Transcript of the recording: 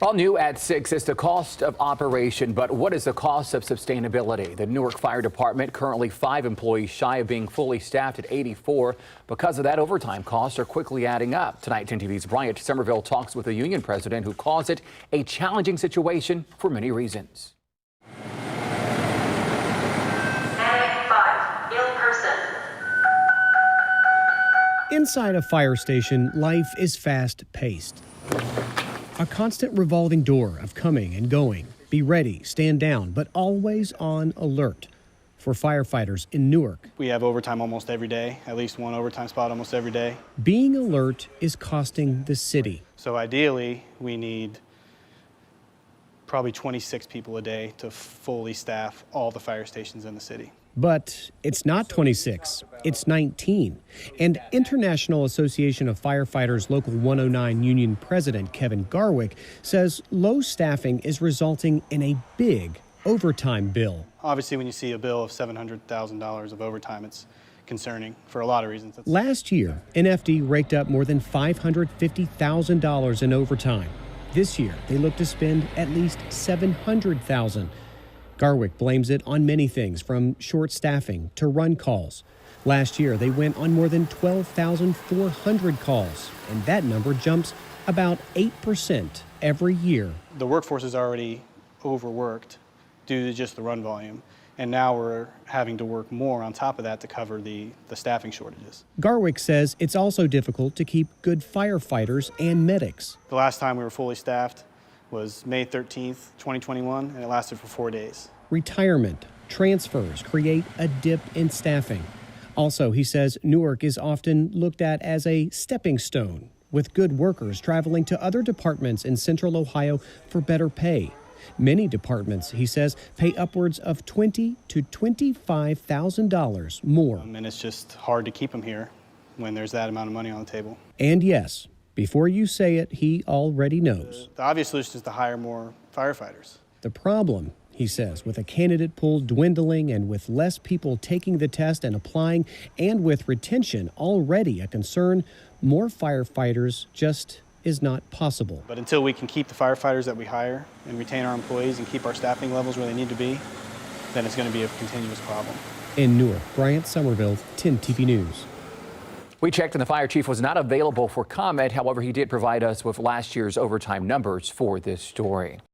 All new at 6 is the cost of operation, but what is the cost of sustainability? The Newark Fire Department, currently 5 employees shy of being fully staffed at 84. Because of that, overtime costs are quickly adding up. Tonight, 10 TV's Bryant Somerville talks with the union president who calls it a challenging situation for many reasons. Inside a fire station, life is fast-paced. A constant revolving door of coming and going. Be ready, stand down, but always on alert. For firefighters in Newark, we have overtime almost every day, at least one overtime spot almost every day. Being alert is costing the city. So ideally, we need probably 26 people a day to fully staff all the fire stations in the city. But it's not 26, it's 19. And International Association of Firefighters Local 109 Union President Kevin Garwick says low staffing is resulting in a big overtime bill. Obviously, when you see a bill of $700,000 of overtime, it's concerning for a lot of reasons. Last year, NFD raked up more than $550,000 in overtime. This year, they look to spend at least $700,000. Garwick blames it on many things, from short staffing to run calls. Last year, they went on more than 12,400 calls, and that number jumps about 8% every year. The workforce is already overworked due to just the run volume, and now we're having to work more on top of that to cover the staffing shortages. Garwick says it's also difficult to keep good firefighters and medics. The last time we were fully staffed was May 13th, 2021, and it lasted for 4 days. Retirement, transfers create a dip in staffing. Also, he says Newark is often looked at as a stepping stone, with good workers traveling to other departments in Central Ohio for better pay. Many departments, he says, pay upwards of $20,000 to $25,000 more. And it's just hard to keep them here when there's that amount of money on the table. And yes, before you say it, he already knows. The obvious solution is to hire more firefighters. The problem, he says, with a candidate pool dwindling and with less people taking the test and applying, and with retention already a concern, more firefighters just is not possible. But until we can keep the firefighters that we hire and retain our employees and keep our staffing levels where they need to be, then it's going to be a continuous problem. In Newark, Bryant Somerville, 10 TV News. We checked and the fire chief was not available for comment. However, he did provide us with last year's overtime numbers for this story.